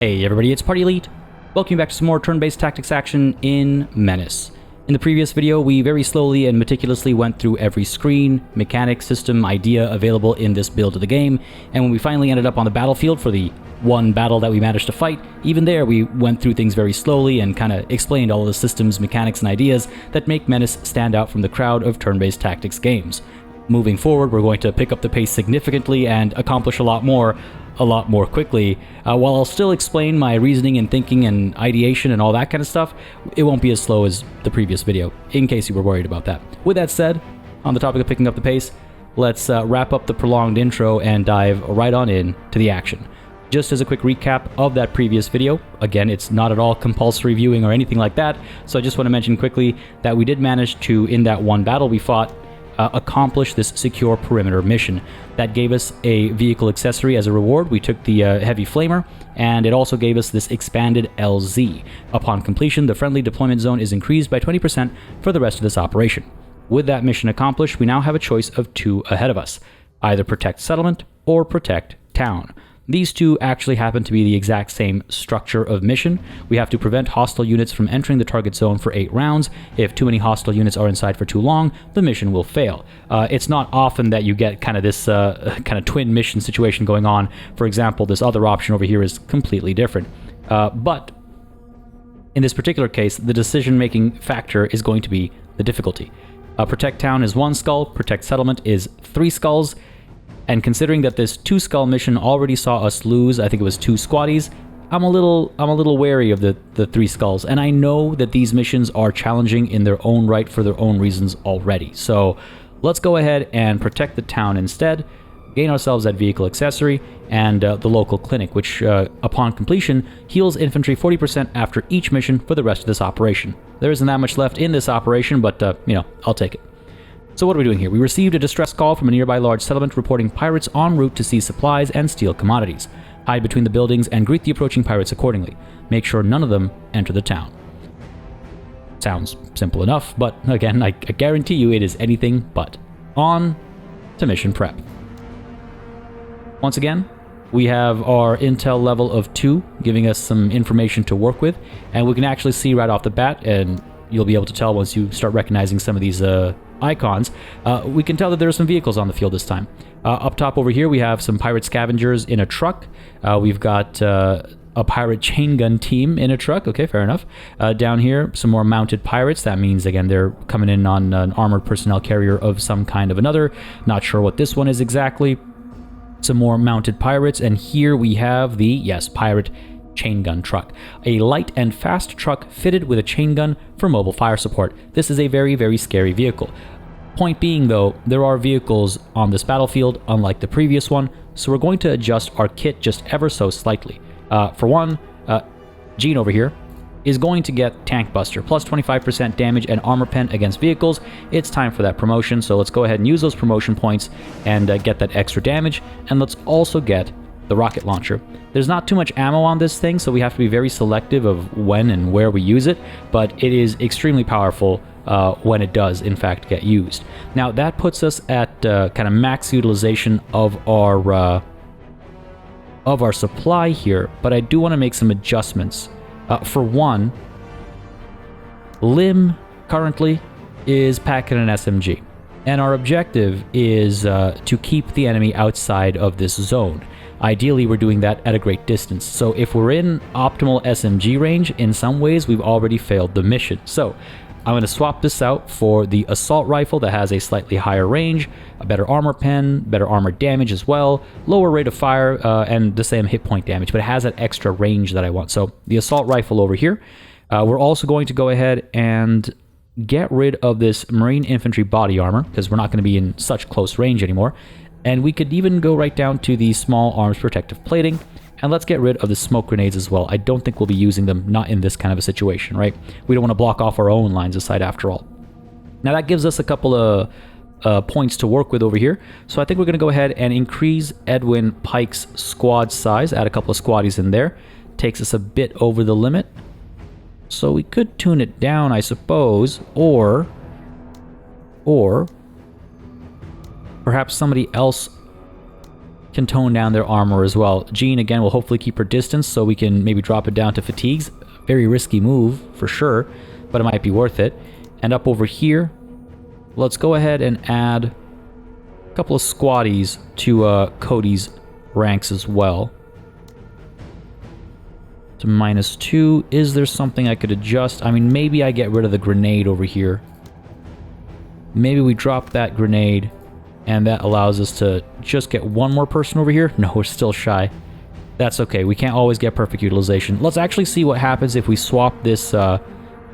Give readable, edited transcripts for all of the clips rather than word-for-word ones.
Hey everybody, it's PartyElite. Welcome back to some more turn-based tactics action in Menace. In the previous video, we very slowly and meticulously went through every screen, mechanic, system, idea available in this build of the game, and when we finally ended up on the battlefield for the one battle that we managed to fight, even there we went through things very slowly and kind of explained all of the systems, mechanics, and ideas that make Menace stand out from the crowd of turn-based tactics games. Moving forward, we're going to pick up the pace significantly and accomplish a lot more quickly. While I'll still explain my reasoning and thinking and ideation and all that kind of stuff, it won't be as slow as the previous video, in case you were worried about that. With that said, on the topic of picking up the pace, let's wrap up the prolonged intro and dive right on in to the action. Just as a quick recap of that previous video, again, it's not at all compulsory viewing or anything like that, so I just want to mention quickly that we did manage to, in that one battle we fought, accomplish this secure perimeter mission. That gave us a vehicle accessory as a reward. We took the heavy flamer, and it also gave us this expanded LZ. Upon completion, the friendly deployment zone is increased by 20% for the rest of this operation. With that mission accomplished, we now have a choice of two ahead of us: either protect settlement or protect town. These two actually happen to be the exact same structure of mission. We have to prevent hostile units from entering the target zone for 8 rounds. If too many hostile units are inside for too long, the mission will fail. It's not often that you get kind of this kind of twin mission situation going on. For example, this other option over here is completely different. But in this particular case, the decision-making factor is going to be the difficulty. Protect town is 1 skull, protect settlement is 3 skulls. And considering that this 2-skull mission already saw us lose, I think it was 2 squaddies, I'm a little wary of the 3 skulls. And I know that these missions are challenging in their own right for their own reasons already. So let's go ahead and protect the town instead, gain ourselves that vehicle accessory, and the local clinic, which upon completion heals infantry 40% after each mission for the rest of this operation. There isn't that much left in this operation, but I'll take it. So what are we doing here? We received a distress call from a nearby large settlement reporting pirates en route to seize supplies and steal commodities. Hide between the buildings and greet the approaching pirates accordingly. Make sure none of them enter the town. Sounds simple enough, but again, I guarantee you it is anything but. On to mission prep. Once again, we have our intel level of 2, giving us some information to work with, and we can actually see right off the bat, and you'll be able to tell once you start recognizing some of these icons, we can tell that there are some vehicles on the field this time. Up top over here, we have some pirate scavengers in a truck. We've got a pirate chain gun team in a truck. Okay, fair enough. Down here, some more mounted pirates. That means, again, they're coming in on an armored personnel carrier of some kind of another. Not sure what this one is exactly. Some more mounted pirates. And here we have the, yes, pirate chain gun truck. A light and fast truck fitted with a chain gun for mobile fire support. This is a very, very scary vehicle. Point being, though, there are vehicles on this battlefield, unlike the previous one, so we're going to adjust our kit just ever so slightly. For one, Gene over here is going to get Tank Buster, plus 25% damage and armor pen against vehicles. It's time for that promotion, so let's go ahead and use those promotion points and get that extra damage, and let's also get the rocket launcher. There's not too much ammo on this thing, so we have to be very selective of when and where we use it, but it is extremely powerful when it does, in fact, get used. Now, that puts us at kind of max utilization of our supply here, but I do want to make some adjustments. For one, Lim currently is packing an SMG, and our objective is to keep the enemy outside of this zone. Ideally, we're doing that at a great distance. So if we're in optimal SMG range, in some ways, we've already failed the mission. So I'm going to swap this out for the assault rifle that has a slightly higher range, a better armor pen, better armor damage as well, lower rate of fire, and the same hit point damage, but it has that extra range that I want. So the assault rifle over here. We're also going to go ahead and get rid of this marine infantry body armor, because we're not going to be in such close range anymore. And we could even go right down to the small arms protective plating. And let's get rid of the smoke grenades as well. I don't think we'll be using them, not in this kind of a situation, right? We don't want to block off our own lines of sight after all. Now that gives us a couple of points to work with over here. So I think we're going to go ahead and increase Edwin Pike's squad size, add a couple of squaddies in there. Takes us a bit over the limit. So we could tune it down, I suppose, or perhaps somebody else can tone down their armor as well. Jean, again, will hopefully keep her distance so we can maybe drop it down to fatigues. Very risky move, for sure, but it might be worth it. And up over here, let's go ahead and add a couple of squaddies to Cody's ranks as well. To -2. Is there something I could adjust? I mean, maybe I get rid of the grenade over here. Maybe we drop that grenade, and that allows us to just get one more person over here. No, we're still shy. That's okay. We can't always get perfect utilization. Let's actually see what happens if we swap this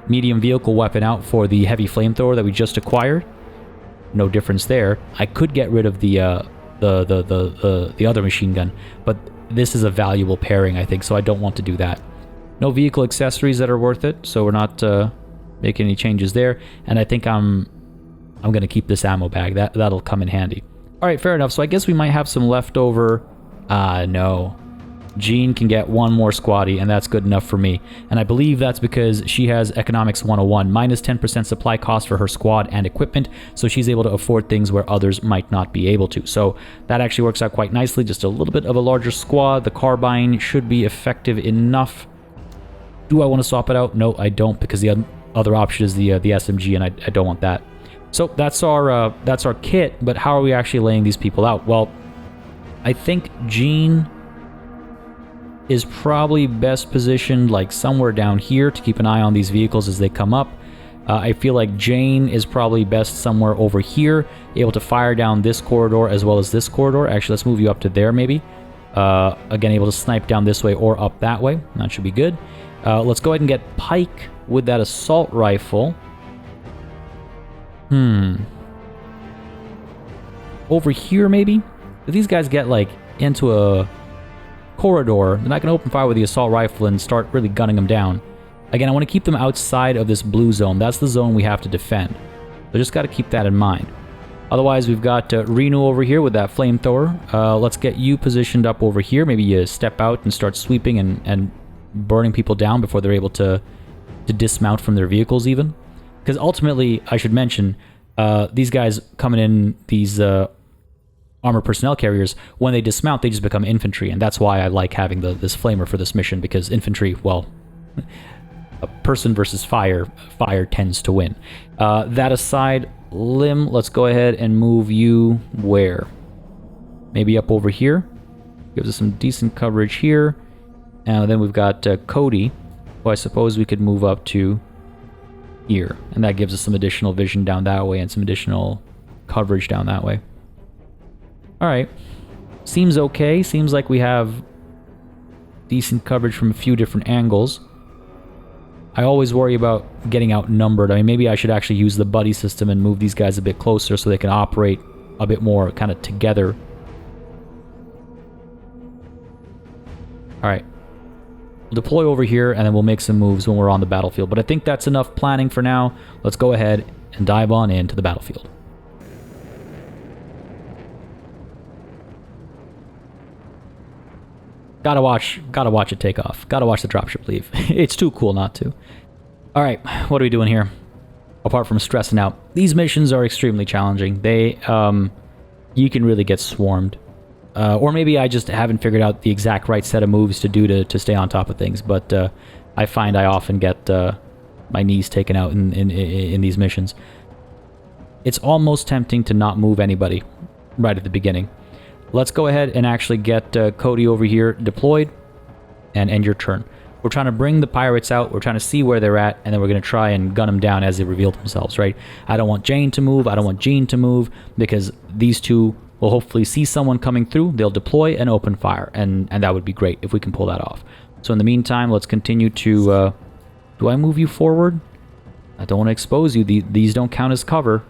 medium vehicle weapon out for the heavy flamethrower that we just acquired. No difference there. I could get rid of the other machine gun, but this is a valuable pairing, I think, so I don't want to do that. No vehicle accessories that are worth it, so we're not making any changes there. And I think I'm going to keep this ammo bag. That'll come in handy. All right, fair enough. So I guess we might have some leftover. No. Jean can get one more squaddie, and that's good enough for me. And I believe that's because she has Economics 101, minus 10% supply cost for her squad and equipment, so she's able to afford things where others might not be able to. So that actually works out quite nicely, just a little bit of a larger squad. The carbine should be effective enough. Do I want to swap it out? No, I don't, because the other option is the SMG, and I don't want that. So that's our kit, but how are we actually laying these people out? Well, I think Jean is probably best positioned like somewhere down here to keep an eye on these vehicles as they come up. I feel like Jane is probably best somewhere over here, able to fire down this corridor as well as this corridor. Actually, let's move you up to there maybe. Again, able to snipe down this way or up that way. That should be good. Let's go ahead and get Pike with that assault rifle. Over here maybe? If these guys get like into a corridor, they're not going to open fire with the assault rifle and start really gunning them down. Again, I want to keep them outside of this blue zone. That's the zone we have to defend. So just got to keep that in mind. Otherwise, we've got Renu over here with that flamethrower. Let's get you positioned up over here. Maybe you step out and start sweeping and burning people down before they're able to dismount from their vehicles even. Because ultimately, I should mention, these guys coming in, these armored personnel carriers, when they dismount, they just become infantry, and that's why I like having this flamer for this mission, because infantry, well, a person versus fire tends to win. That aside, Lim, let's go ahead and move you where? Maybe up over here. Gives us some decent coverage here. And then we've got Cody, who I suppose we could move up to here, and that gives us some additional vision down that way and some additional coverage down that way. Alright, seems okay. Seems like we have decent coverage from a few different angles. I always worry about getting outnumbered. I mean, maybe I should actually use the buddy system and move these guys a bit closer so they can operate a bit more kind of together. Alright, we'll deploy over here and then we'll make some moves when we're on the battlefield. But I think that's enough planning for now. Let's go ahead and dive on into the battlefield. Gotta watch it take off. Gotta watch the dropship leave. It's too cool not to. Alright, what are we doing here? Apart from stressing out. These missions are extremely challenging. They, you can really get swarmed. Or maybe I just haven't figured out the exact right set of moves to do to stay on top of things. But I find I often get my knees taken out in these missions. It's almost tempting to not move anybody right at the beginning. Let's go ahead and actually get Cody over here deployed and end your turn. We're trying to bring the pirates out. We're trying to see where they're at, and then we're going to try and gun them down as they reveal themselves, right? I don't want Jane to move. I don't want Jean to move, because these two will hopefully see someone coming through. They'll deploy and open fire, and that would be great if we can pull that off. So in the meantime, let's continue to... do I move you forward? I don't want to expose you. These don't count as cover.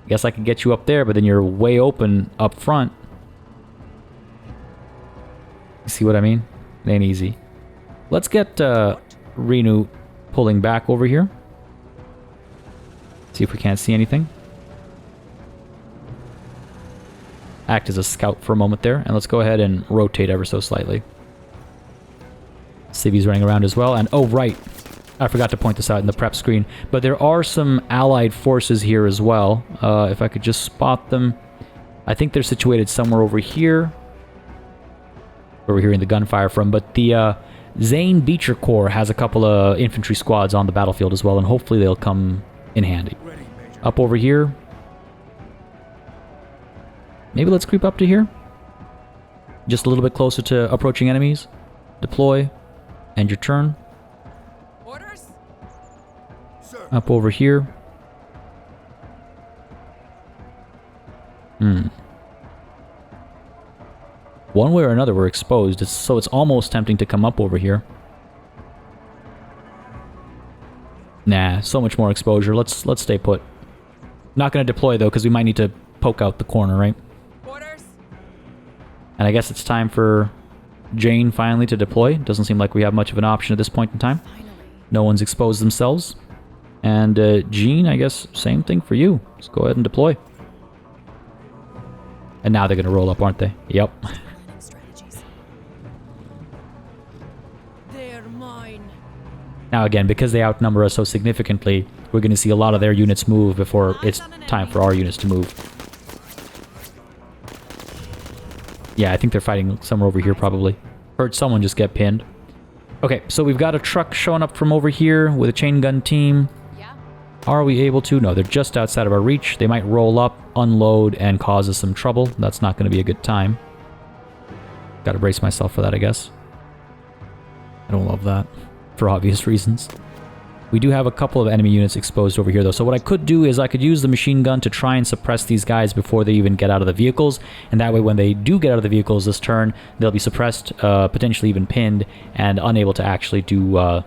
I guess I could get you up there, but then you're way open up front. See what I mean? It ain't easy. Let's get Renu pulling back over here. See if we can't see anything. Act as a scout for a moment there, and let's go ahead and rotate ever so slightly. Civi's running around as well, and oh right, I forgot to point this out in the prep screen, but there are some allied forces here as well. If I could just spot them. I think they're situated somewhere over here, where we're hearing the gunfire from, but the Zane Beecher Corps has a couple of infantry squads on the battlefield as well, and hopefully they'll come in handy. Up over here. Maybe let's creep up to here. Just a little bit closer to approaching enemies. Deploy. End your turn. Orders? Up over here. One way or another, we're exposed, so it's almost tempting to come up over here. Nah, so much more exposure. Let's stay put. Not going to deploy, though, because we might need to poke out the corner, right? Orders? And I guess it's time for Jane finally to deploy. Doesn't seem like we have much of an option at this point in time. Finally. No one's exposed themselves. And Jean, I guess, same thing for you. Let's go ahead and deploy. And now they're going to roll up, aren't they? Yep. Strategies. They're mine. Now again, because they outnumber us so significantly, we're going to see a lot of their units move before it's time for our units to move. Yeah, I think they're fighting somewhere over here probably. Heard someone just get pinned. Okay, so we've got a truck showing up from over here with a chain gun team. Yeah. Are we able to? No, they're just outside of our reach. They might roll up, unload, and cause us some trouble. That's not going to be a good time. Got to brace myself for that, I guess. I don't love that, for obvious reasons. We do have a couple of enemy units exposed over here, though. So what I could do is I could use the machine gun to try and suppress these guys before they even get out of the vehicles. And that way, when they do get out of the vehicles this turn, they'll be suppressed, potentially even pinned, and unable to actually do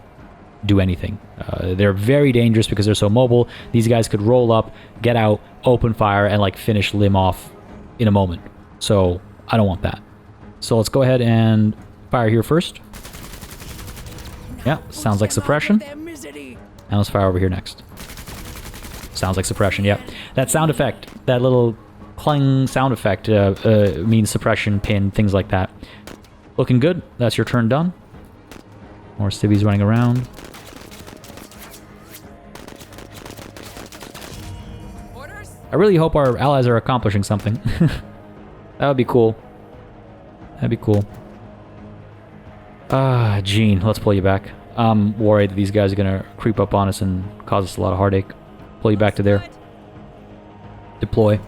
anything. They're very dangerous because they're so mobile. These guys could roll up, get out, open fire, and like finish Lim off in a moment. So I don't want that. So let's go ahead and fire here first. Yeah, sounds like suppression. And let's fire over here next. Sounds like suppression, yep. That sound effect, that little clang sound effect means suppression, pin, things like that. Looking good. That's your turn done. More civvies running around. I really hope our allies are accomplishing something. That would be cool. That'd be cool. Ah, Gene, let's pull you back. I'm worried that these guys are going to creep up on us and cause us a lot of heartache. Pull you back to there. Deploy.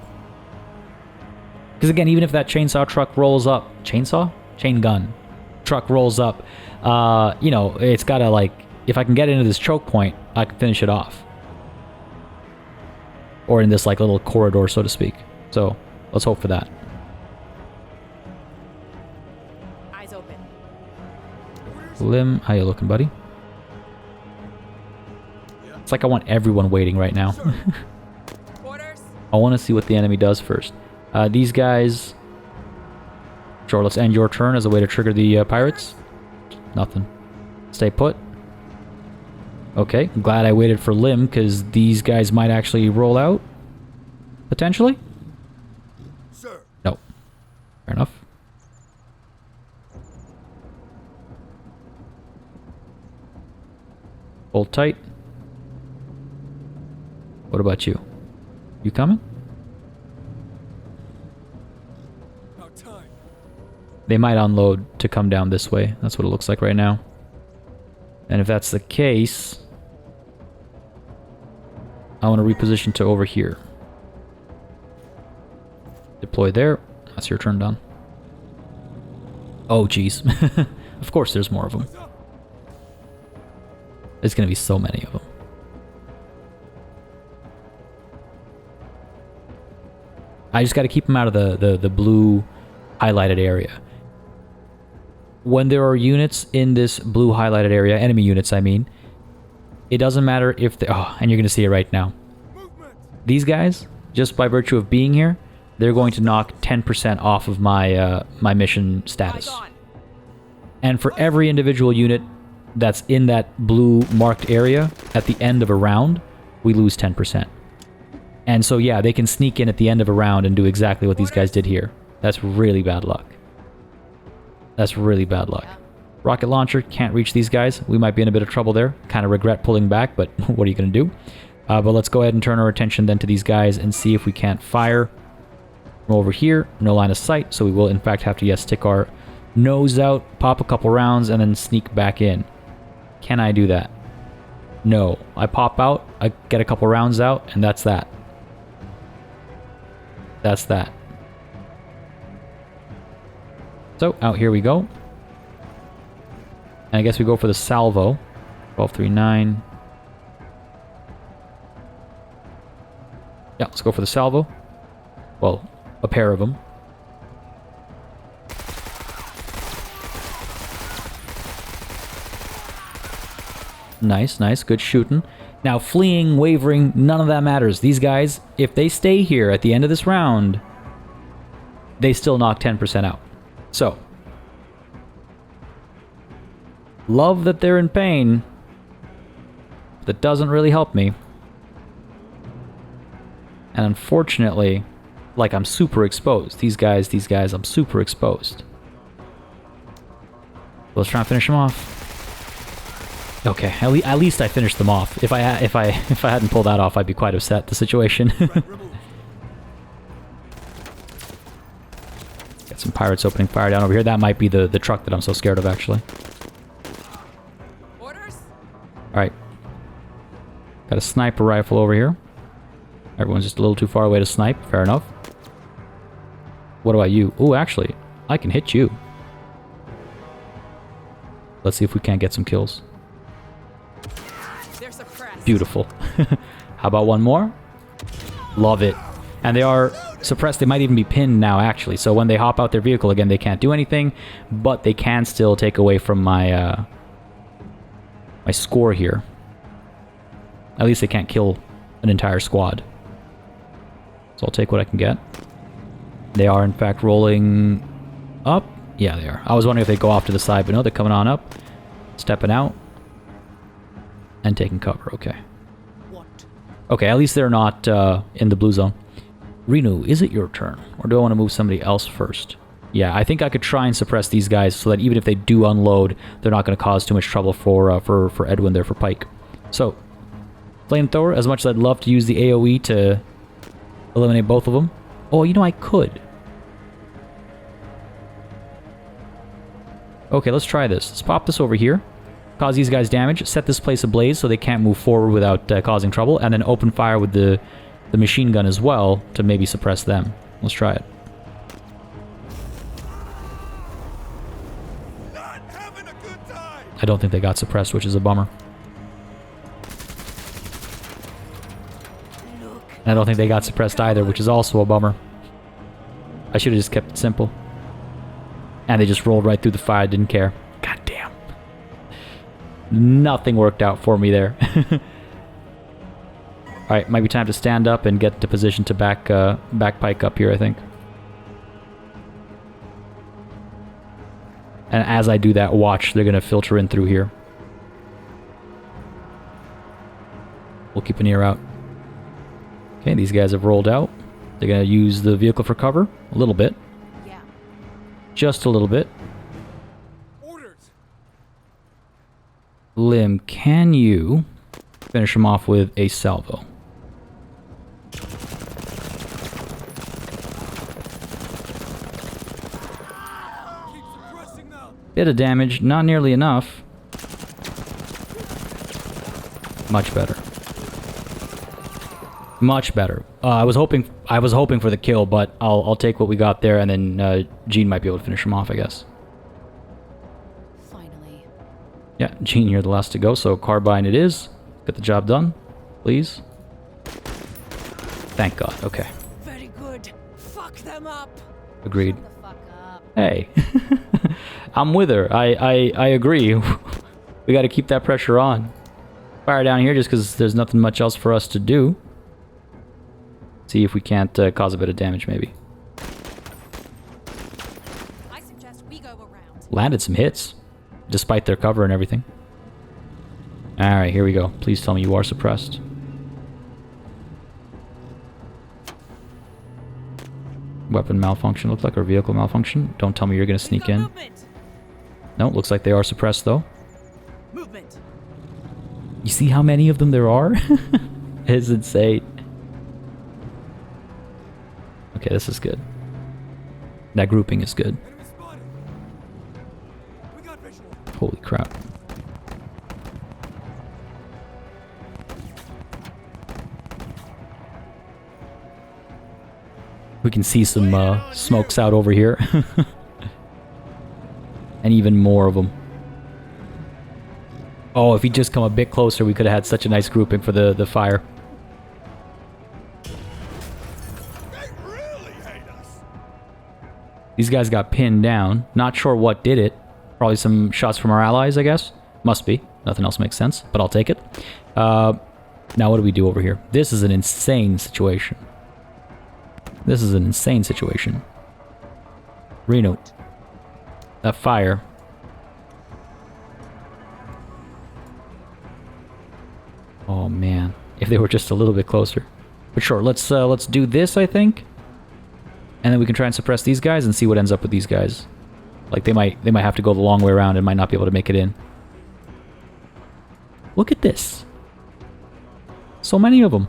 Because again, even if that chainsaw truck rolls up... Chainsaw? Chain gun. Truck rolls up. You know, it's got to like... If I can get into this choke point, I can finish it off. Or in this like little corridor, so to speak. So, let's hope for that. Eyes open. Lim, how you looking, buddy? It's like I want everyone waiting right now. I want to see what the enemy does first. These guys... Sure, let's end your turn as a way to trigger the pirates. Nothing. Stay put. Okay, I'm glad I waited for Lim, because these guys might actually roll out. Potentially? Sir. No. Fair enough. Hold tight. What about you? You coming? About time. They might unload to come down this way. That's what it looks like right now. And if that's the case... I want to reposition to over here. Deploy there. That's your turn done. Oh, jeez. Of course there's more of them. There's going to be so many of them. I just got to keep them out of the blue highlighted area. When there are units in this blue highlighted area, enemy units I mean, it doesn't matter if they... Oh, and you're going to see it right now. These guys, just by virtue of being here, they're going to knock 10% off of my my mission status. And for every individual unit that's in that blue marked area, at the end of a round, we lose 10%. And so yeah, they can sneak in at the end of a round and do exactly what these guys did here. That's really bad luck. That's really bad luck. Rocket launcher, can't reach these guys. We might be in a bit of trouble there. Kind of regret pulling back, but what are you going to do? But let's go ahead and turn our attention then to these guys and see if we can't fire. From over here, no line of sight, so we will in fact have to, yes, stick our nose out, pop a couple rounds, and then sneak back in. Can I do that? No. I pop out, I get a couple rounds out, and that's that. That's that. So, out here we go. And I guess we go for the salvo. 1239. Yeah, let's go for the salvo. Well, a pair of them. Nice, nice, good shooting. Now, fleeing, wavering, none of that matters. These guys, if they stay here at the end of this round, they still knock 10% out. So, love that they're in pain. That doesn't really help me. And unfortunately, like, I'm super exposed. These guys, I'm super exposed. Let's try and finish them off. Okay, at least I finished them off. If I hadn't pulled that off, I'd be quite upset at the situation. Got some pirates opening fire down over here. That might be the truck that I'm so scared of, actually. Orders? Alright. Got a sniper rifle over here. Everyone's just a little too far away to snipe. Fair enough. What about you? Oh, actually, I can hit you. Let's see if we can't get some kills. They're suppressed. Beautiful. How about one more? Love it. And they are suppressed. They might even be pinned now, actually. So when they hop out their vehicle again, they can't do anything, but they can still take away from my my score here. At least they can't kill an entire squad. So I'll take what I can get. They are, in fact, rolling up. Yeah, they are. I was wondering if they'd go off to the side, but no, they're coming on up. Stepping out. And taking cover, okay. What? Okay, at least they're not in the blue zone. Renu, is it your turn? Or do I want to move somebody else first? Yeah, I think I could try and suppress these guys so that even if they do unload, they're not going to cause too much trouble for Edwin there, for Pike. So, flamethrower, as much as I'd love to use the AoE to eliminate both of them. Oh, you know, I could. Okay, let's try this. Let's pop this over here. Cause these guys damage. Set this place ablaze so they can't move forward without causing trouble. And then open fire with the machine gun as well to maybe suppress them. Let's try it. Not having a good time. I don't think they got suppressed, which is a bummer. And I don't think they got suppressed either, which is also a bummer. I should have just kept it simple. And they just rolled right through the fire, didn't care. God damn. Nothing worked out for me there. Alright, might be time to stand up and get into position to back Pike up here, I think. And as I do that, watch, they're going to filter in through here. We'll keep an ear out. Okay, these guys have rolled out. They're going to use the vehicle for cover. A little bit. Yeah. Just a little bit. Orders. Lim, can you finish them off with a salvo? Keep suppressing them. Bit of damage, not nearly enough. Much better. Much better. I was hoping for the kill, but I'll take what we got there, and then Gene might be able to finish him off, I guess. Finally. Yeah, Gene, you're the last to go, so carbine it is. Get the job done, please. Thank God. Okay, Very good. Fuck them up. agreed. The fuck up. Hey, I'm with her. I agree. We got to keep that pressure on. Fire down here just because there's nothing much else for us to do. See if we can't cause a bit of damage, maybe. I suggest we go around. Landed some hits, despite their cover and everything. Alright, here we go. Please tell me you are suppressed. Weapon malfunction. Looks like our vehicle malfunction. Don't tell me you're going to sneak in. Movement. No, looks like they are suppressed, though. Movement. You see how many of them there are? It's insane. Okay, this is good. That grouping is good. Enemy spotted. We got visual. Holy crap. We can see some smokes out over here. And even more of them. Oh, if he'd just come a bit closer, we could have had such a nice grouping for the fire. They really hate us. These guys got pinned down. Not sure what did it. Probably some shots from our allies, I guess. Must be. Nothing else makes sense, but I'll take it. Now what do we do over here? This is an insane situation. This is an insane situation. Reno. That fire. Oh man. If they were just a little bit closer. But sure, let's do this, I think. And then we can try and suppress these guys and see what ends up with these guys. Like they might have to go the long way around and might not be able to make it in. Look at this. So many of them.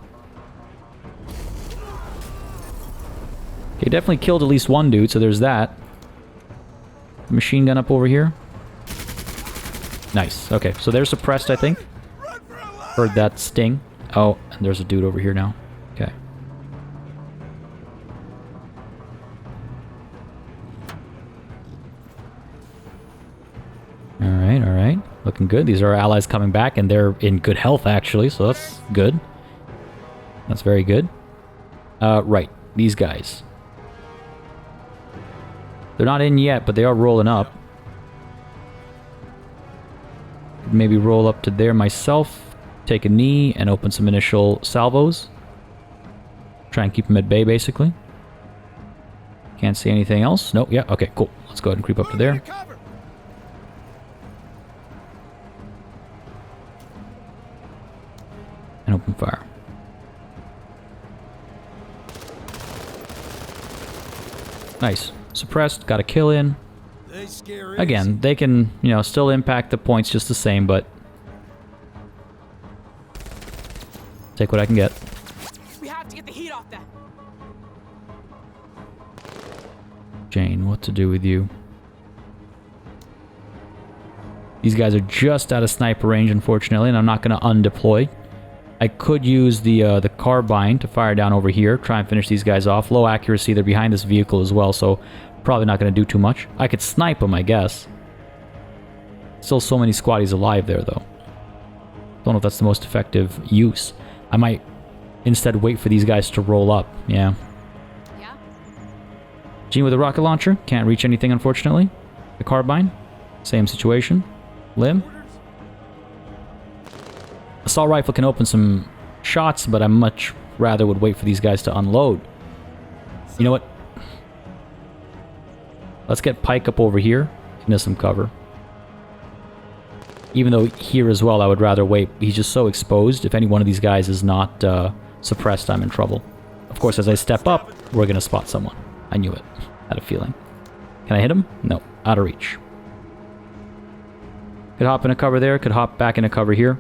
Okay, definitely killed at least one dude, so there's that. Machine gun up over here. Nice. Okay, so they're suppressed, I think. Heard that sting. Oh, and there's a dude over here now. Okay. Alright, alright. Looking good. These are our allies coming back, and they're in good health, actually, so that's good. That's very good. Right. These guys. They're not in yet, but they are rolling up. Maybe roll up to there myself, take a knee, and open some initial salvos. Try and keep them at bay, basically. Can't see anything else. Nope, yeah, okay, cool. Let's go ahead and creep up to there. And open fire. Nice. Suppressed, got a kill in. Again, they can, you know, still impact the points just the same, but take what I can get. We have to get the heat off them. Jane, what to do with you? These guys are just out of sniper range, unfortunately, and I'm not going to undeploy. I could use the carbine to fire down over here, try and finish these guys off. Low accuracy, they're behind this vehicle as well, so probably not going to do too much. I could snipe them, I guess. Still so many squaddies alive there, though. Don't know if that's the most effective use. I might instead wait for these guys to roll up. Yeah. Yeah? Gene with a rocket launcher. Can't reach anything, unfortunately. The carbine. Same situation. Limb. Assault rifle can open some shots, but I much rather would wait for these guys to unload. You know what? Let's get Pike up over here into some cover. Even though here as well, I would rather wait. He's just so exposed. If any one of these guys is not suppressed, I'm in trouble. Of course, as I step up, we're going to spot someone. I knew it. Had a feeling. Can I hit him? No. Out of reach. Could hop in a cover there. Could hop back in a cover here.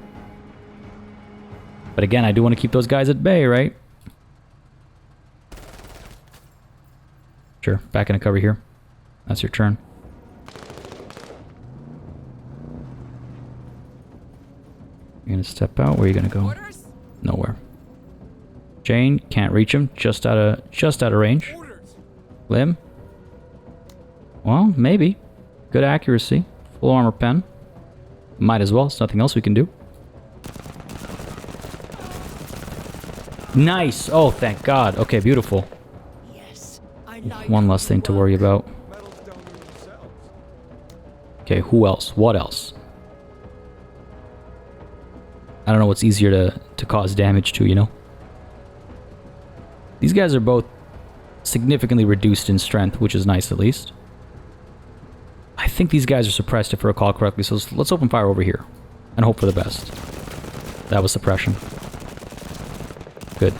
But again, I do want to keep those guys at bay, right? Sure. Back in a cover here. That's your turn. You're gonna step out. Where are you gonna go? Orders? Nowhere. Jane, can't reach him. Just out of range. Orders. Lim. Well, maybe. Good accuracy. Full armor pen. Might as well. There's nothing else we can do. Nice. Oh, thank God. Okay, beautiful. Yes. I like One less thing to worry about. Medals don't win themselves. Okay, who else? What else? I don't know what's easier to cause damage to, you know? These guys are both significantly reduced in strength, which is nice at least. I think these guys are suppressed if I recall correctly, so let's open fire over here. And hope for the best. That was suppression. Good.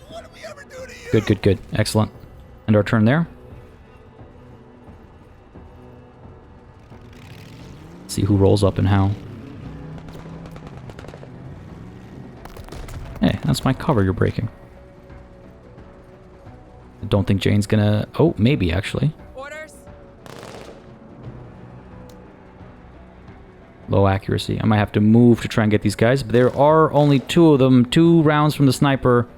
What did we ever do to you? Good, good, good. Excellent. And our turn there. Let's see who rolls up and how. Hey, that's my cover you're breaking. Don't think Jane's gonna... Oh, maybe, actually. Orders. Low accuracy. I might have to move to try and get these guys, but there are only 2 of them. 2 rounds from the sniper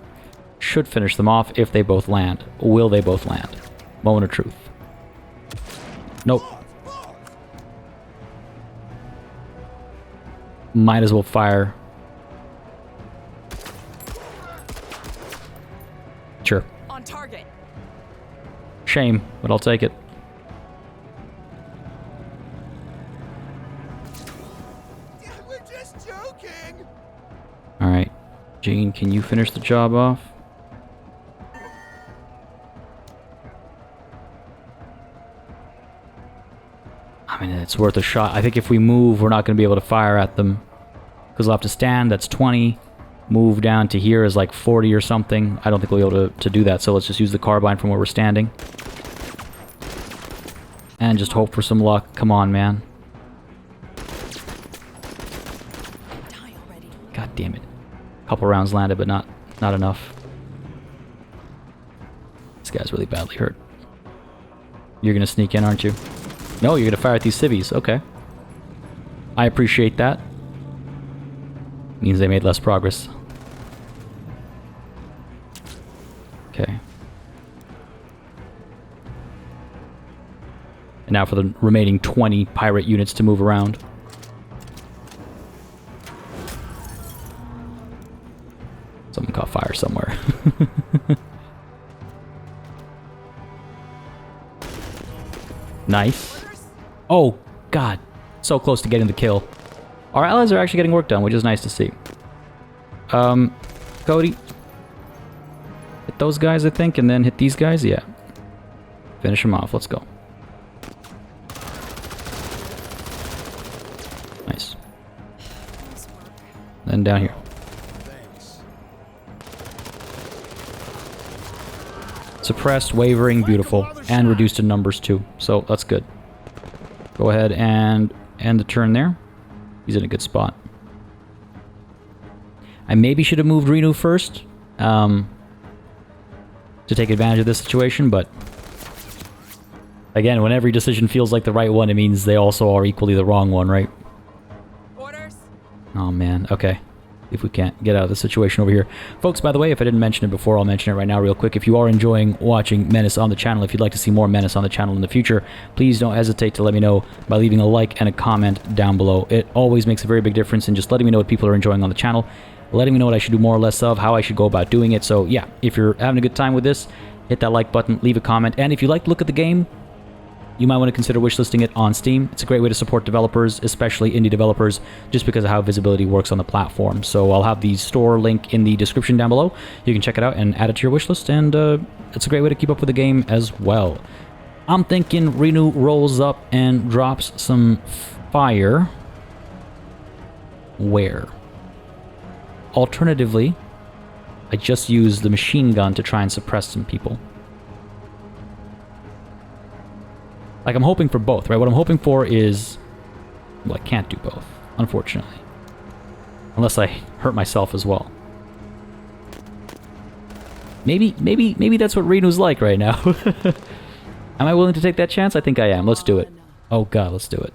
should finish them off if they both land. Will they both land? Moment of truth. Nope. Might as well fire. Sure. On target. Shame, but I'll take it. We're just joking. Alright. Jane, can you finish the job off? I mean, it's worth a shot. I think if we move, we're not going to be able to fire at them. Because we'll have to stand, that's 20. Move down to here is like 40 or something. I don't think we'll be able to do that, so let's just use the carbine from where we're standing. And just hope for some luck. Come on, man. Die already. God damn it. Couple rounds landed, but not enough. This guy's really badly hurt. You're gonna sneak in, aren't you? No, you're gonna fire at these civvies. Okay. I appreciate that. Means they made less progress. Okay. And now for the remaining 20 pirate units to move around. Someone caught fire somewhere. Nice. Oh, God. So close to getting the kill. Our allies are actually getting work done, which is nice to see. Cody. Hit those guys, I think, and then hit these guys? Yeah. Finish them off. Let's go. Nice. Then down here. Suppressed, wavering, beautiful. And reduced in numbers, too. So, that's good. Go ahead and end the turn there. He's in a good spot. I maybe should have moved Renu first to take advantage of this situation, but again, when every decision feels like the right one, it means they also are equally the wrong one, right? Orders. Oh man, okay. If we can't get out of the situation over here. Folks, by the way, if I didn't mention it before, I'll mention it right now real quick. If you are enjoying watching Menace on the channel, if you'd like to see more Menace on the channel in the future, please don't hesitate to let me know by leaving a like and a comment down below. It always makes a very big difference in just letting me know what people are enjoying on the channel, letting me know what I should do more or less of, how I should go about doing it. So yeah, if you're having a good time with this, hit that like button, leave a comment, and if you like to look at the game, you might want to consider wishlisting it on Steam. It's a great way to support developers, especially indie developers, just because of how visibility works on the platform. So I'll have the store link in the description down below. You can check it out and add it to your wishlist, and it's a great way to keep up with the game as well. I'm thinking Renu rolls up and drops some fire. Where? Alternatively, I just use the machine gun to try and suppress some people. Like, I'm hoping for both, right? What I'm hoping for is... Well, I can't do both, unfortunately. Unless I hurt myself as well. Maybe that's what Renu's like right now. Am I willing to take that chance? I think I am. Let's do it. Oh god, let's do it.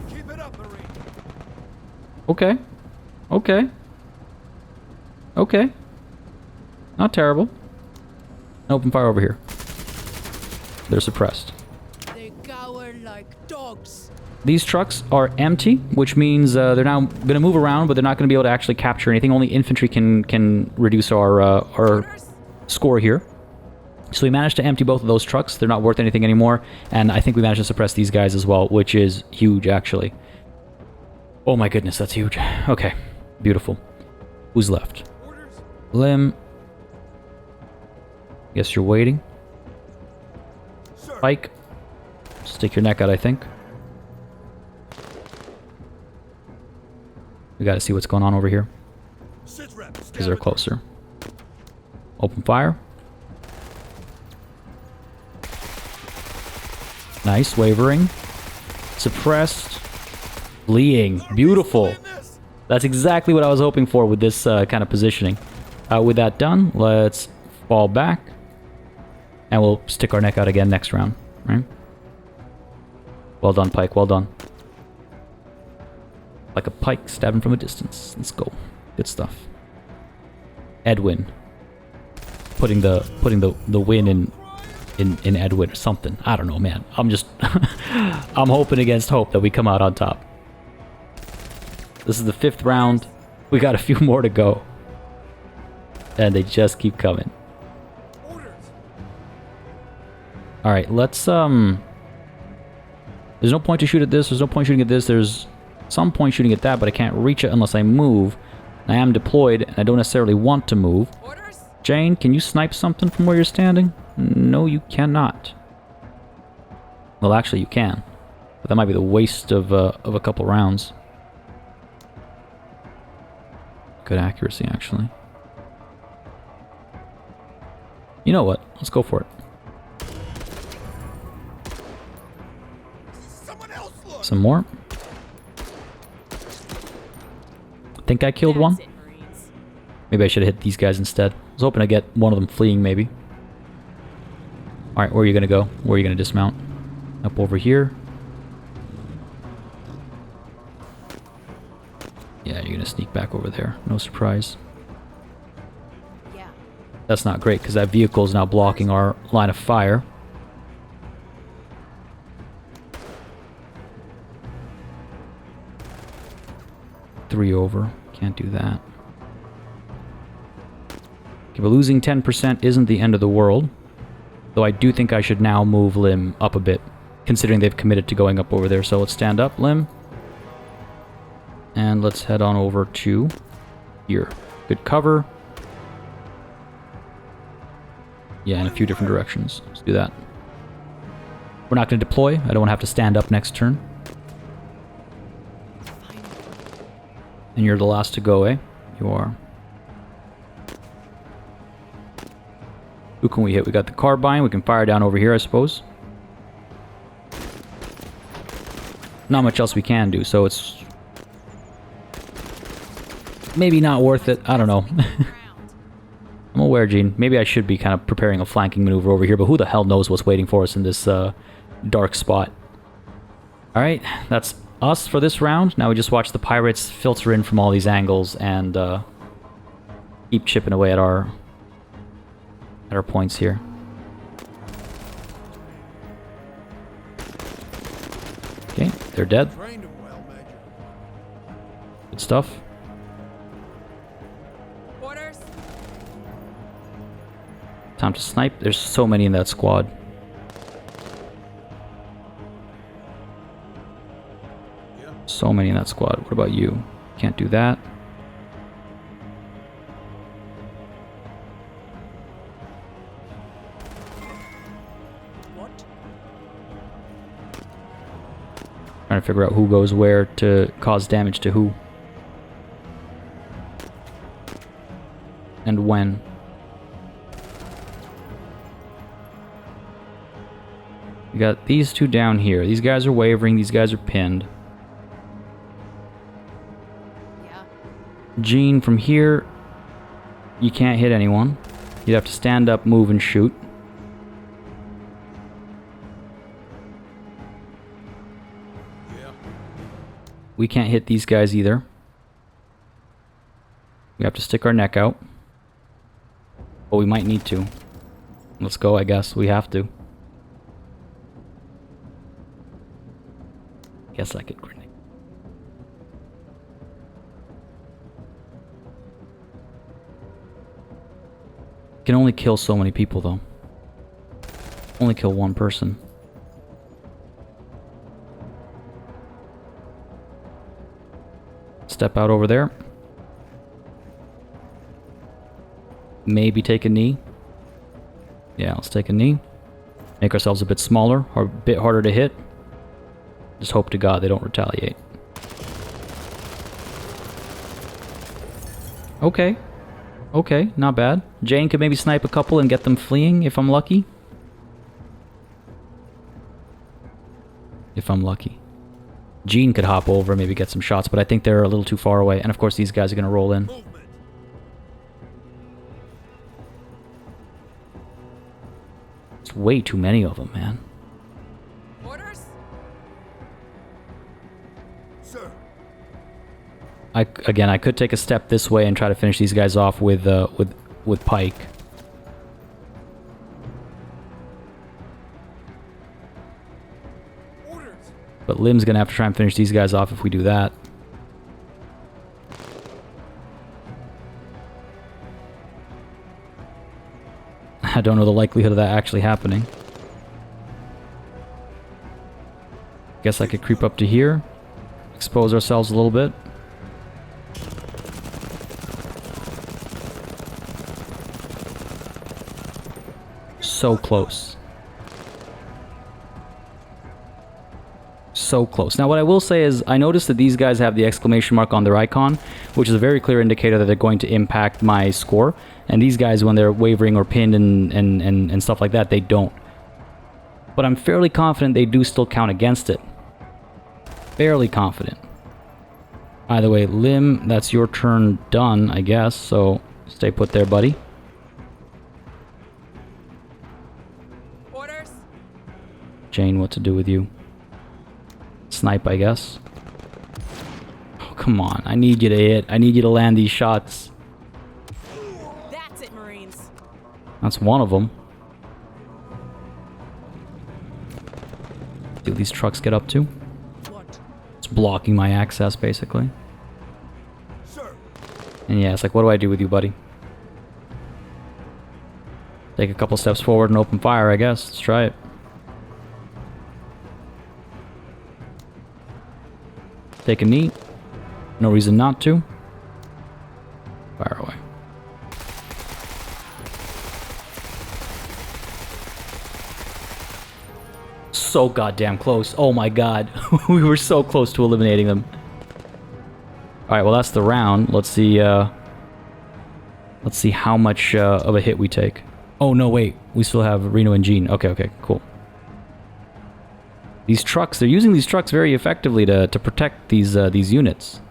Keep it up, Marine. Okay. Okay. Okay. Not terrible. Open fire over here. They're suppressed. They cower like dogs. These trucks are empty, which means they're now going to move around, but they're not going to be able to actually capture anything. Only infantry can reduce our score here. So we managed to empty both of those trucks. They're not worth anything anymore, and I think we managed to suppress these guys as well, which is huge, actually. Oh my goodness, that's huge. Okay, beautiful. Who's left? Lim. Guess you're waiting. Spike. Stick your neck out, I think. We gotta see what's going on over here. Because they're closer. Open fire. Nice, wavering. Suppressed. Fleeing. Beautiful. That's exactly what I was hoping for with this kind of positioning. With that done, let's fall back. And we'll stick our neck out again next round, right? Well done, Pike. Well done. Like a pike stabbing from a distance. Let's go. Good stuff. Edwin. Putting the win in Edwin or something. I don't know, man. I'm just I'm hoping against hope that we come out on top. This is the 5th round. We got a few more to go. And they just keep coming. Alright, let's there's no point to shoot at this, there's no point shooting at this, there's some point shooting at that, but I can't reach it unless I move. I am deployed, and I don't necessarily want to move. Jane, can you snipe something from where you're standing? No, you cannot. Well, actually, you can. But that might be the waste of a couple rounds. Good accuracy, actually. You know what? Let's go for it. Some more. I think I killed one. Maybe I should have hit these guys instead. I was hoping to get one of them fleeing, maybe. Alright, where are you going to go? Where are you going to dismount? Up over here. Yeah, you're going to sneak back over there. No surprise. Yeah. That's not great, because that vehicle is now blocking our line of fire. Three over. Can't do that. Okay, but losing 10% isn't the end of the world. Though I do think I should now move Lim up a bit, considering they've committed to going up over there. So let's stand up, Lim. And let's head on over to here. Good cover. Yeah, in a few different directions. Let's do that. We're not going to deploy. I don't want to have to stand up next turn. And you're the last to go, eh? You are. Who can we hit? We got the carbine. We can fire down over here, I suppose. Not much else we can do, so it's maybe not worth it. I don't know. I'm aware, Gene. Maybe I should be kind of preparing a flanking maneuver over here, but who the hell knows what's waiting for us in this dark spot. Alright, that's us for this round. Now we just watch the pirates filter in from all these angles and keep chipping away at our points here. Okay, they're dead. Good stuff. Orders. Time to snipe. There's so many in that squad. So many in that squad. What about you? Can't do that. What? Trying to figure out who goes where to cause damage to who. And when. We got these two down here. These guys are wavering. These guys are pinned. Gene, from here, you can't hit anyone. You'd have to stand up, move, and shoot. Yeah. We can't hit these guys either. We have to stick our neck out. But we might need to. Let's go, I guess. We have to. Guess I could grenade. Can only kill so many people, though. Only kill one person. Step out over there. Maybe take a knee. Yeah, let's take a knee. Make ourselves a bit smaller, or a bit harder to hit. Just hope to God they don't retaliate. Okay. Okay, not bad. Jane could maybe snipe a couple and get them fleeing if I'm lucky. If I'm lucky. Gene could hop over and maybe get some shots, but I think they're a little too far away. And of course these guys are going to roll in. just way too many of them, man. Orders? Sir. Again, I could take a step this way and try to finish these guys off with Pike. Orders. But Lim's gonna have to try and finish these guys off if we do that. I don't know the likelihood of that actually happening. Guess I could creep up to here. Expose ourselves a little bit. So close. So close. Now what I will say is I noticed that these guys have the exclamation mark on their icon, which is a very clear indicator that they're going to impact my score. And these guys, when they're wavering or pinned and stuff like that, they don't. But I'm fairly confident they do still count against it. Fairly confident. Either way, Lim, that's your turn done, I guess. So stay put there, buddy. Orders? Jane, what to do with you? Snipe, I guess. Oh, come on. I need you to hit. I need you to land these shots. That's it, Marines. That's one of them. See what these trucks get up to. What? It's blocking my access, basically. Sir. And yeah, it's like, what do I do with you, buddy? Take a couple steps forward and open fire, I guess. Let's try it. Take a knee. No reason not to. Fire away. So goddamn close. Oh my god. We were so close to eliminating them. Alright, well that's the round. Let's see how much of a hit we take. Oh no, wait. We still have Reno and Jean. Okay, cool. These trucks, they're using these trucks very effectively to protect these units.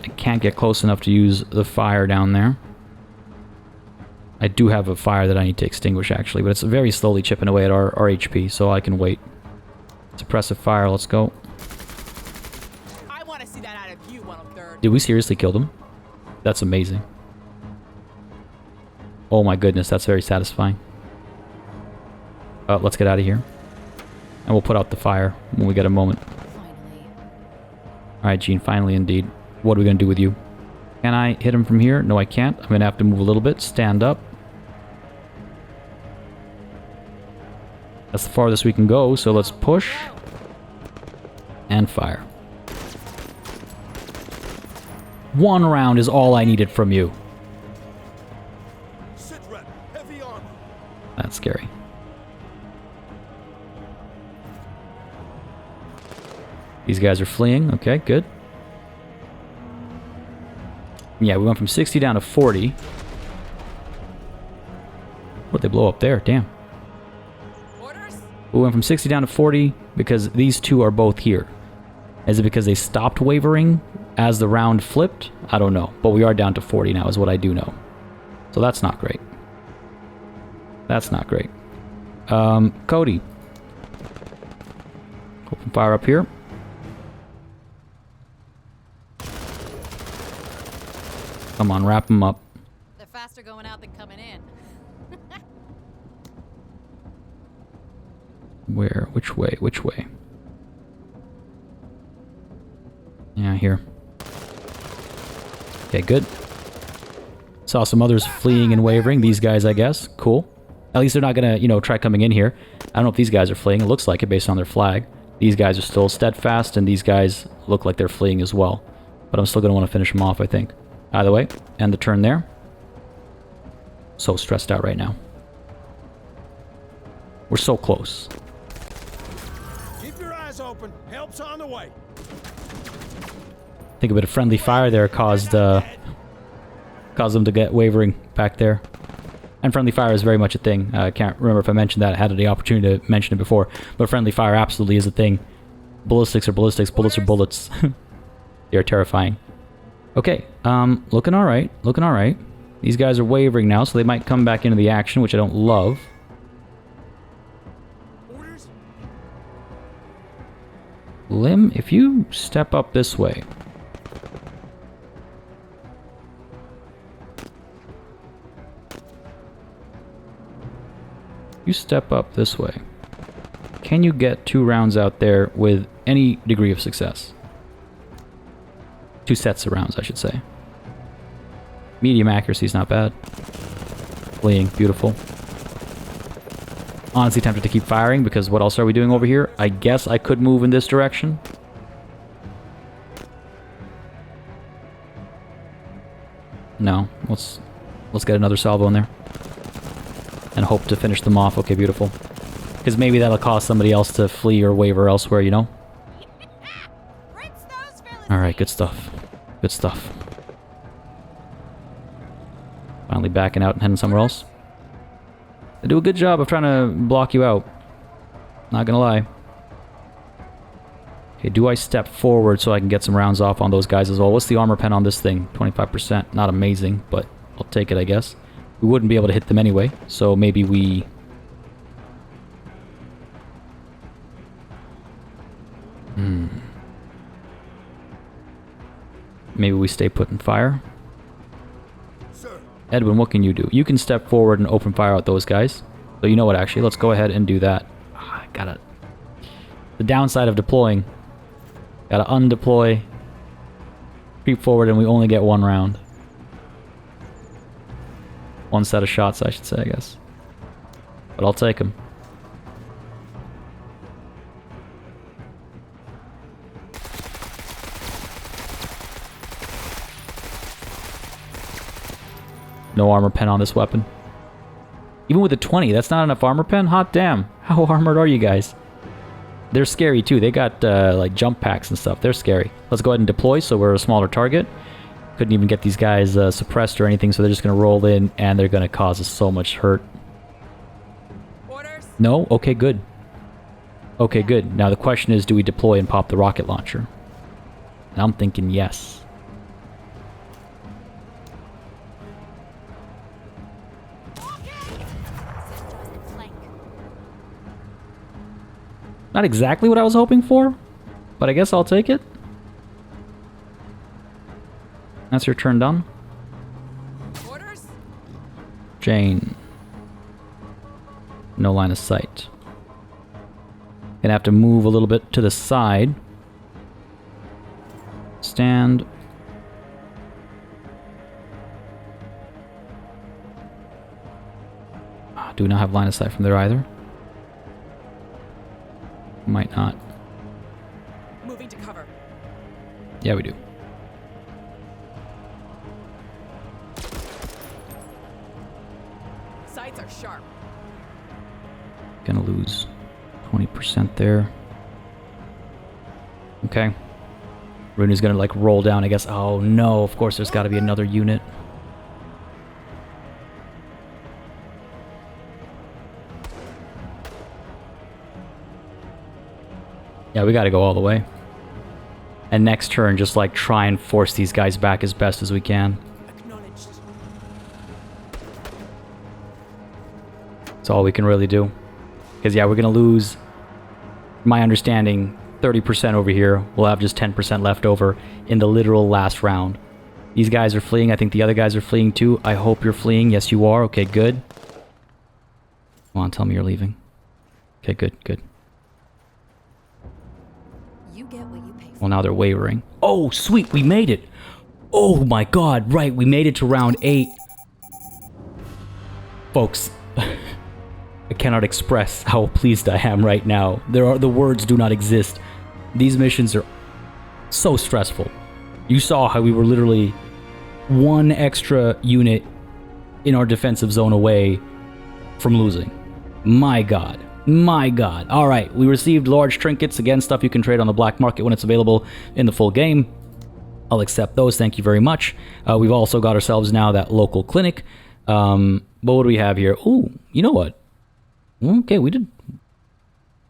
I can't get close enough to use the fire down there. I do have a fire that I need to extinguish actually, but it's very slowly chipping away at our HP, so I can wait. Suppressive fire, let's go. I want to see that out of you, 103rd. Did we seriously kill them? That's amazing. Oh my goodness, that's very satisfying. Let's get out of here. And we'll put out the fire when we get a moment. Finally. Alright, Jean, finally indeed. What are we going to do with you? Can I hit him from here? No, I can't. I'm going to have to move a little bit. Stand up. That's the farthest we can go, so let's push. And fire. One round is all I needed from you. Sit rep. Heavy armor. That's scary. These guys are fleeing. Okay, good. Yeah, we went from 60 down to 40. What'd they blow up there? Damn. Orders? We went from 60 down to 40 because these two are both here. Is it because they stopped wavering as the round flipped? I don't know. But we are down to 40 now is what I do know. So that's not great. That's not great. Cody. Open fire up here. Come on, wrap them up. They're faster going out than coming in. Where? Which way? Which way? Yeah, here. Okay, good. Saw some others fleeing and wavering. These guys, I guess. Cool. At least they're not gonna, you know, try coming in here. I don't know if these guys are fleeing. It looks like it based on their flag. These guys are still steadfast, and these guys look like they're fleeing as well. But I'm still gonna want to finish them off, I think. Either way, end the turn there. So stressed out right now. We're so close. Keep your eyes open. Help's on the way. I think a bit of friendly fire there caused them to get wavering back there. And friendly fire is very much a thing. I can't remember if I mentioned that. I had the opportunity to mention it before. But friendly fire absolutely is a thing. Ballistics are ballistics. Bullets are bullets. They are terrifying. Okay, looking alright, looking alright. These guys are wavering now, so they might come back into the action, which I don't love. Orders? Lim, if you step up this way. You step up this way. Can you get 2 rounds out there with any degree of success? 2 sets of rounds, I should say. Medium accuracy is not bad. Fleeing, beautiful. Honestly tempted to keep firing because what else are we doing over here? I guess I could move in this direction. No, let's get another salvo in there. And hope to finish them off. Okay, beautiful. Because maybe that'll cause somebody else to flee or waver elsewhere, you know? Alright, good stuff. Good stuff. Finally backing out and heading somewhere else. They do a good job of trying to block you out. Not gonna lie. Okay, do I step forward so I can get some rounds off on those guys as well? What's the armor pen on this thing? 25%. Not amazing, but I'll take it, I guess. We wouldn't be able to hit them anyway, so maybe we... Maybe we stay put and fire. Sir. Edwin, what can you do? You can step forward and open fire at those guys. So you know what, actually, let's go ahead and do that. I gotta... The downside of deploying. Gotta undeploy. Creep forward and we only get 1 round. 1 set of shots, I should say, I guess. But I'll take them. No armor pen on this weapon. Even with a 20, that's not enough armor pen? Hot damn. How armored are you guys? They're scary too. They got like jump packs and stuff. They're scary. Let's go ahead and deploy so we're a smaller target. Couldn't even get these guys suppressed or anything, so they're just going to roll in and they're going to cause us so much hurt. Orders? No? Okay, good. Okay, good. Now the question is, do we deploy and pop the rocket launcher? And I'm thinking yes. Not exactly what I was hoping for, but I guess I'll take it. That's your turn done. Orders? Jane. No line of sight. Gonna have to move a little bit to the side. Stand. Do we not have line of sight from there either? Might not. Moving to cover. Yeah, we do. Sights are sharp. Gonna lose 20% there. Okay. Rooney's gonna like roll down, I guess. Oh no, of course there's gotta be another unit. Yeah, we gotta go all the way. And next turn, just like try and force these guys back as best as we can. Acknowledged. That's all we can really do. Because yeah, we're gonna lose, my understanding, 30% over here. We'll have just 10% left over in the literal last round. These guys are fleeing. I think the other guys are fleeing too. I hope you're fleeing. Yes, you are. Okay, good. Come on, tell me you're leaving. Okay, good, good. You get what you pay for. Well, now they're wavering. Oh, sweet, we made it. Oh my god, right, we made it to round 8. Folks, I cannot express how pleased I am right now. The words do not exist. These missions are so stressful. You saw how we were literally 1 extra unit in our defensive zone away from losing. My god. My god. Alright, we received large trinkets. Again, stuff you can trade on the black market when it's available in the full game. I'll accept those, thank you very much. We've also got ourselves now that local clinic. But what do we have here? Ooh, you know what? Okay, we did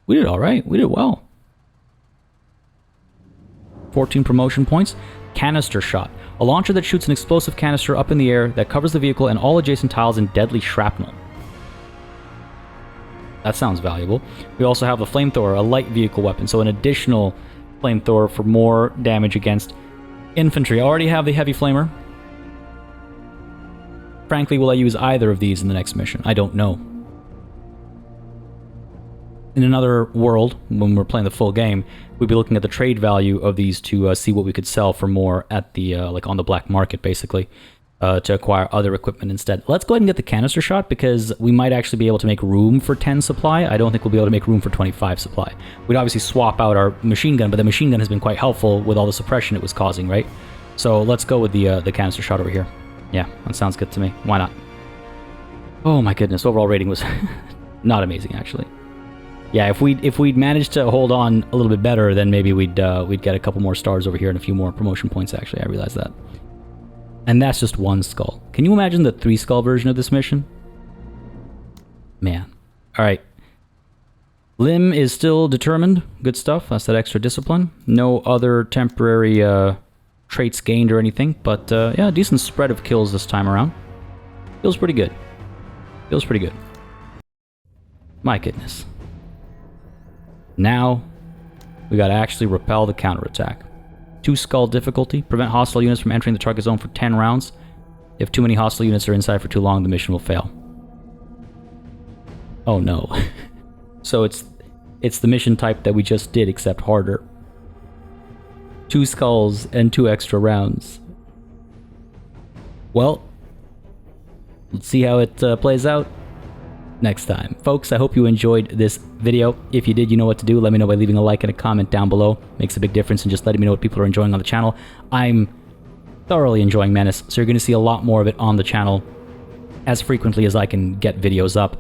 alright. We did well. 14 promotion points. Canister shot. A launcher that shoots an explosive canister up in the air that covers the vehicle and all adjacent tiles in deadly shrapnel. That sounds valuable. We also have the flamethrower, a light vehicle weapon, so an additional flamethrower for more damage against infantry. I already have the heavy flamer. Frankly, will I use either of these in the next mission? I don't know. In another world, when we're playing the full game, we'd be looking at the trade value of these to see what we could sell for more at the like on the black market, basically, to acquire other equipment instead. Let's go ahead and get the canister shot, because we might actually be able to make room for 10 supply. I don't think we'll be able to make room for 25 supply. We'd obviously swap out our machine gun, but the machine gun has been quite helpful with all the suppression it was causing, right? So let's go with the canister shot over here. Yeah, that sounds good to me. Why not? Oh my goodness, overall rating was not amazing, actually. Yeah, if we'd managed to hold on a little bit better, then maybe we'd get a couple more stars over here and a few more promotion points, actually. I realized that. And that's just one skull. Can you imagine the 3-skull version of this mission? Man. Alright. Limb is still determined. Good stuff. That's that extra discipline. No other temporary traits gained or anything, but yeah, decent spread of kills this time around. Feels pretty good. Feels pretty good. My goodness. Now, we gotta actually repel the counterattack. 2-skull difficulty. Prevent hostile units from entering the target zone for 10 rounds. If too many hostile units are inside for too long, the mission will fail. Oh no. So it's the mission type that we just did, except harder. 2 skulls and 2 extra rounds. Well, let's see how it plays out next time. Folks, I hope you enjoyed this video. If you did, you know what to do. Let me know by leaving a like and a comment down below. Makes a big difference in just letting me know what people are enjoying on the channel. I'm thoroughly enjoying Menace, so you're going to see a lot more of it on the channel as frequently as I can get videos up.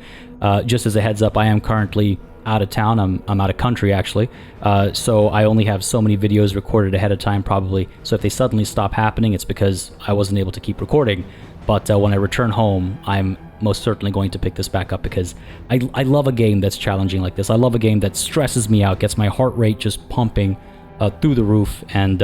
Just as a heads up, I am currently out of town. I'm out of country, actually. So I only have so many videos recorded ahead of time, probably. So if they suddenly stop happening, it's because I wasn't able to keep recording. But when I return home, I'm most certainly going to pick this back up, because I love a game that's challenging like this. I love a game that stresses me out, gets my heart rate just pumping through the roof, and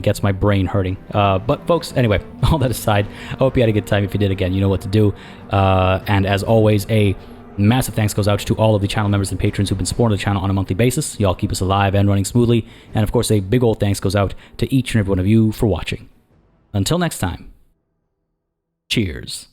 gets my brain hurting. But folks, anyway, all that aside, I hope you had a good time. If you did, again, you know what to do. And as always, a massive thanks goes out to all of the channel members and patrons who've been supporting the channel on a monthly basis. Y'all keep us alive and running smoothly. And of course, a big old thanks goes out to each and every one of you for watching. Until next time, cheers.